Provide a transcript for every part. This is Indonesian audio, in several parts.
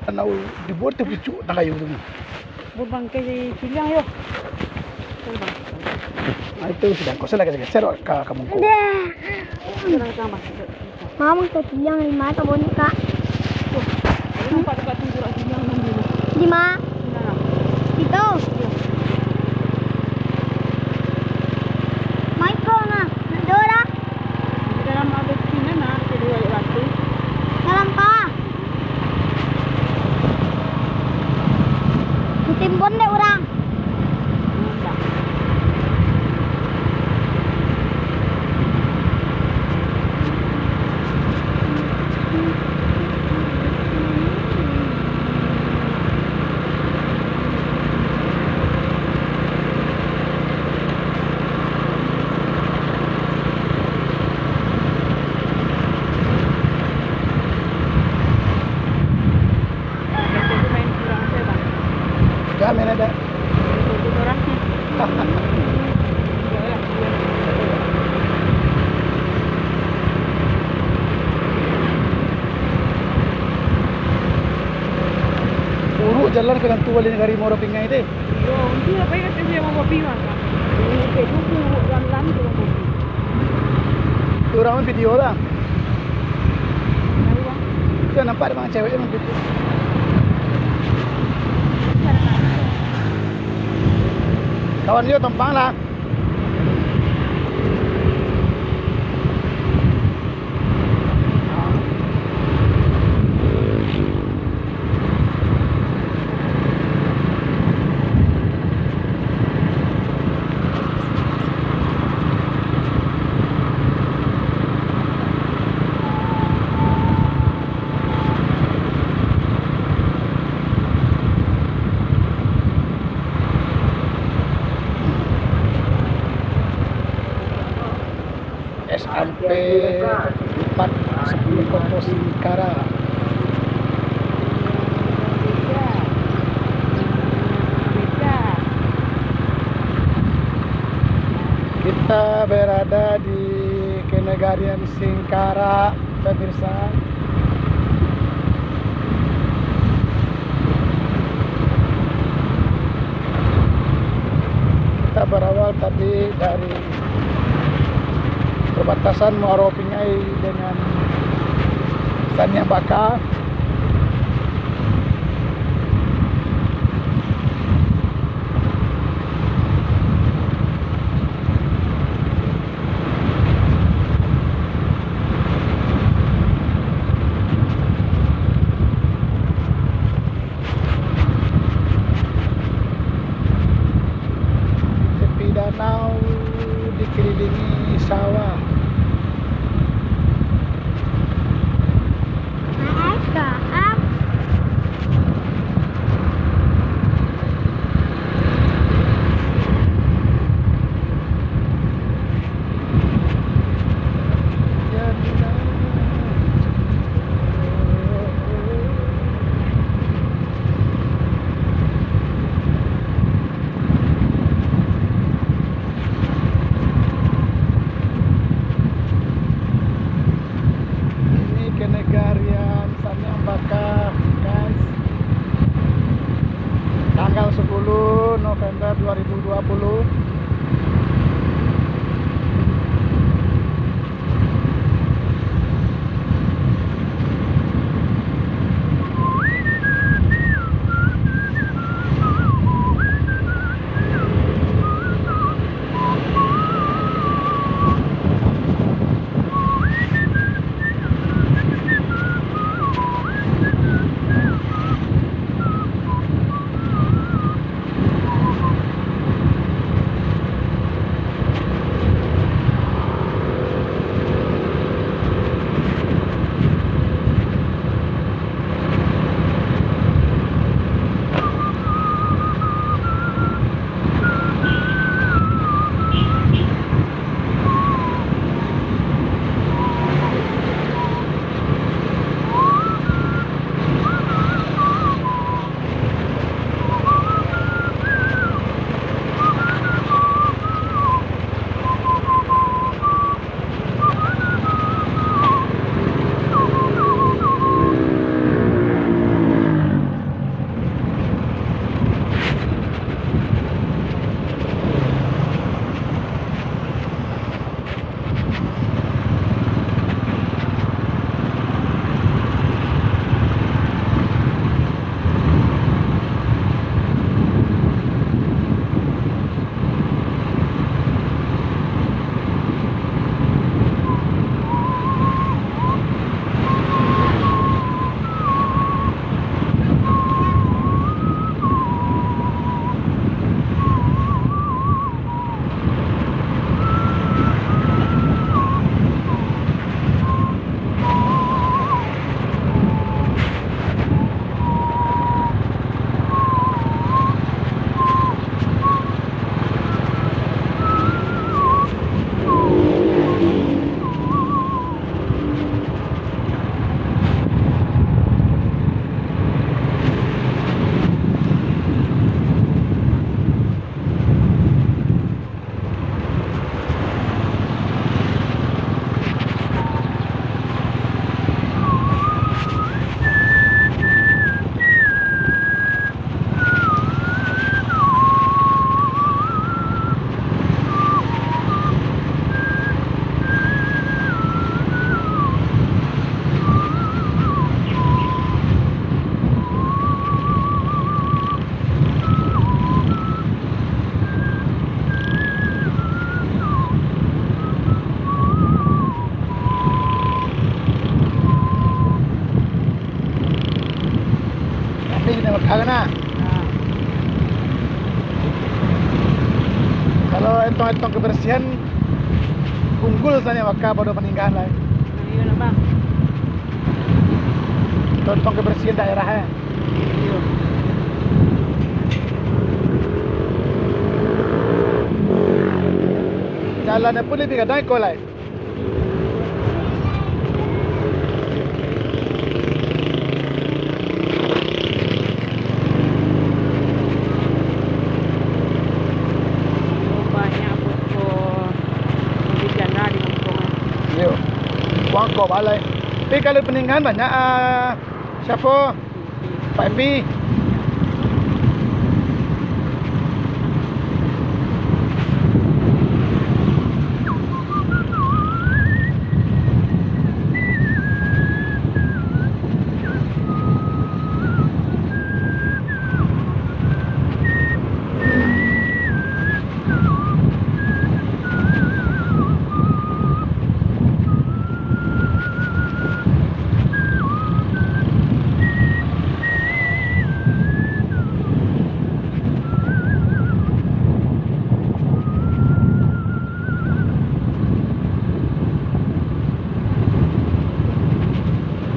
Nau dibuat tu pucuk na kayo tu. Bang kay silang yo. Bang. Itu sudah kau salah geser ka kamu ko. Kurang sama. Mama tuh silang 5 atau boneka. Ano pa dapat tunggu silang nang dulu. 5. Nah. Itu. Micro na. Dora. Di dalam ada sini na kedua waktu. Dalam pa. Ditimbun deh orang. Kami ada. Uru jalan ke tu wali negari Moro Pingai deh. Yo, unti apa ya kasi mo kopi man ka. Kay duku lan ko kopi. Tu orang video lah. Nariwa. Kita nampak ada bang cewek yang video. Kawan dia tumpang lah. Sampai 410 Kota Singkara. Kita berada di Kenegarian Singkara, pemirsa. Kita berawal tadi dari perbatasan Muaro Pingai dengan Sanya Baka. Tepi danau dikelilingi sawah. Kenegarian Sanya Baka, guys. Tanggal 10 November 2020. sini Mekah na. Ah. Kalau entong-entong kebersihan unggul sana Mekah pada peninggalan lah. Iya lah bang. Entong kebersihan daerah. Iya. Jalannya pun lebih kadang kau lah. Banyak pokok bicara di kampung. Yo, wang kau balai. Tapi kalau peninggalan banyak siapa? Pak MP.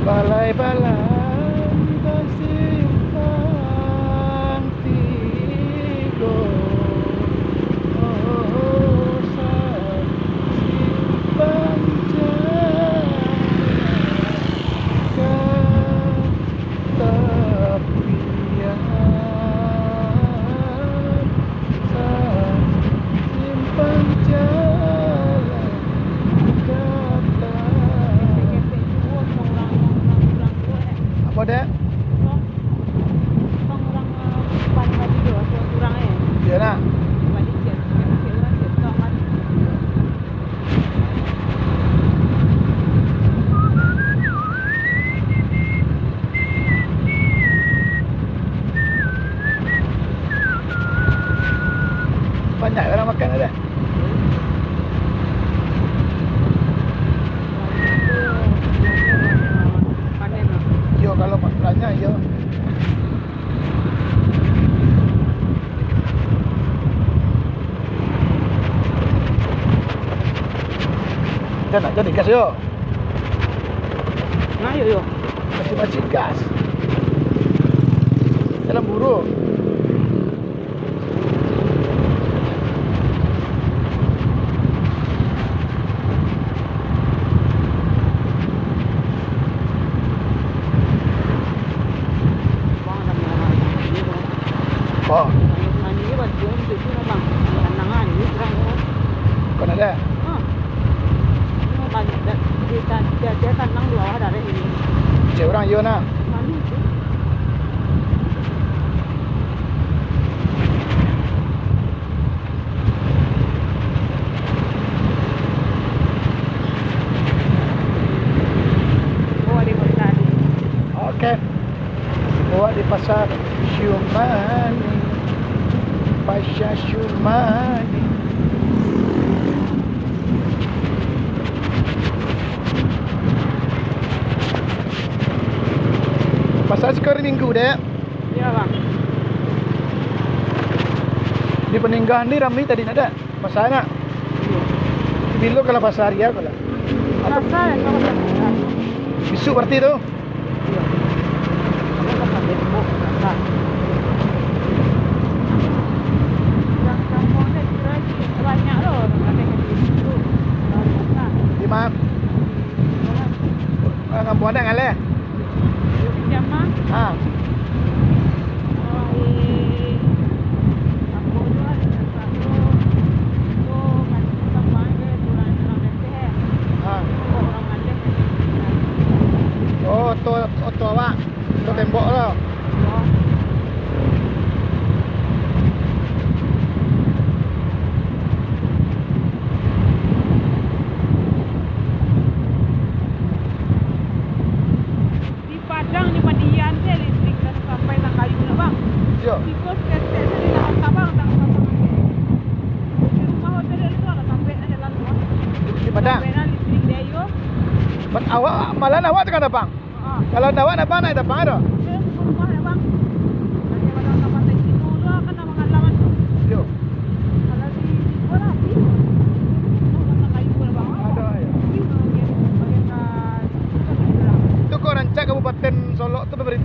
Balai-balai bersimpang tiga. Oh, simpang jalan ke tepian. Simpang jalan ke apa dek? Orang paling baju tu, kurang Ya nak. balik je, orang tak mati. Banyak orang makan ada. Panen lah. Yo kalau banyak yo. Kita nak jadi gas yo. Nah, yo. Masih gas. Dalam buruk. Bang ada mana? Ini bang. Oh, Ini baju untuk tu bang. Anangan ini kurang. kau nak ada? Ah. Ini banyak dah. Dia tanang dua ada ini. Cik orang yo nak. Mana tu? Oh, ada tadi. Okey. Buat di pasar Syumani. Pasar Syumani. Pasar sekarang minggu dek. Ya bang. Di peninggalan ni ramai tadi nak ada. Pasar nak. Bila kalau pasar ya kalau. Rasa ya kalau tak. Isu berarti tu. Iya. Kamu tak pakai bok rasa. Yang kamu ada lagi banyak loh orang ada yang di situ. Rasa. Di mana? Kampung ada ngaleh. Yo pinjama. Ha. Oh, aku tu ada satu. Oh, macam sama je orang Aceh. Ha. Orang Aceh. Oh, tu awak. Tu tembok tu. Yo. Di Padang ni Madian je listrik dah sampai tak kayu nak bang. Yo. Because kereta ni dah hantar bang, dah hantar bang. Di rumah hotel dia tu ada sampai nak jalan tu. Di Padang. Sampai nak listrik dia yo. Awak malah awak tekan depan. Ha. Kalau awak nak naik depan ada. Dia rumah dah bang.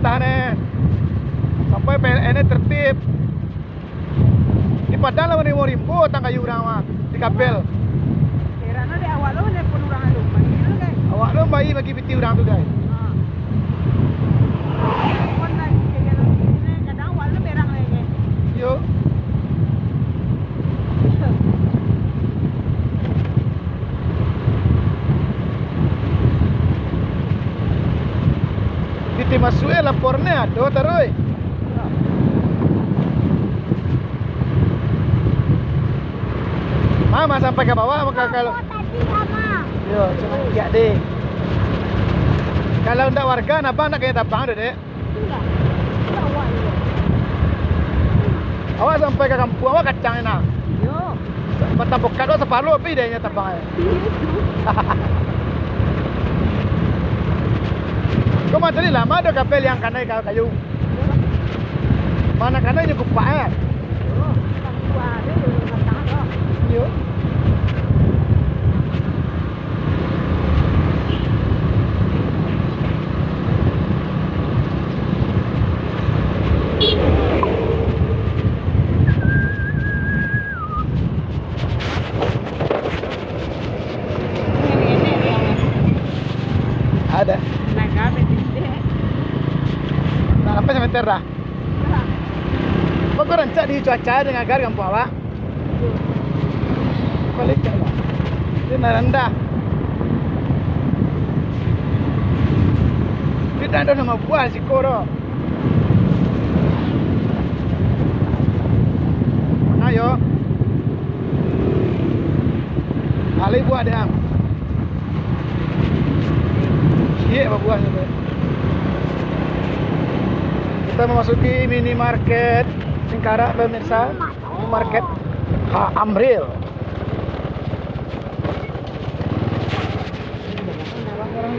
pemerintah nih. Sampai PLN nya tertib. Ini padahal lawan mau rimbo tang kayu urang mah di kabel. Kirana di awal lo ne pun urang alu. Mana guys? Awak lo bayi bagi piti urang tu guys. Pun nak kira ni kadang awal lo berang lagi. Yo. Piti masuk lapornya ada terus. Mama sampai ke bawah maka kalau Tadi sama. yo cuma ya deh. Kalau ndak warga napa nak kayak tapang deh, Dek? Sudah. Sudah awal lo. Awak sampai ke kampung awak kacang enak. Yo. Patah pokat awak separuh api deh nya tapang. Kau macam ni lama ada kapel yang kanai kayu. Mana kanai nya kupak Yo. Kan tua ada lo matang lo. Yo. Ada. Nak kami ni. Nah, apa semeter dah? Apa kau rancak di cuaca dengan agar kampung awak? Balik ke lah. Dia nak rendah. Dia tak ada nama buah si koro. Mana yo? Alih buah dia. Iya apa buahnya tu? Kita memasuki minimarket Singkarak pemirsa. Minimarket Amril. Orang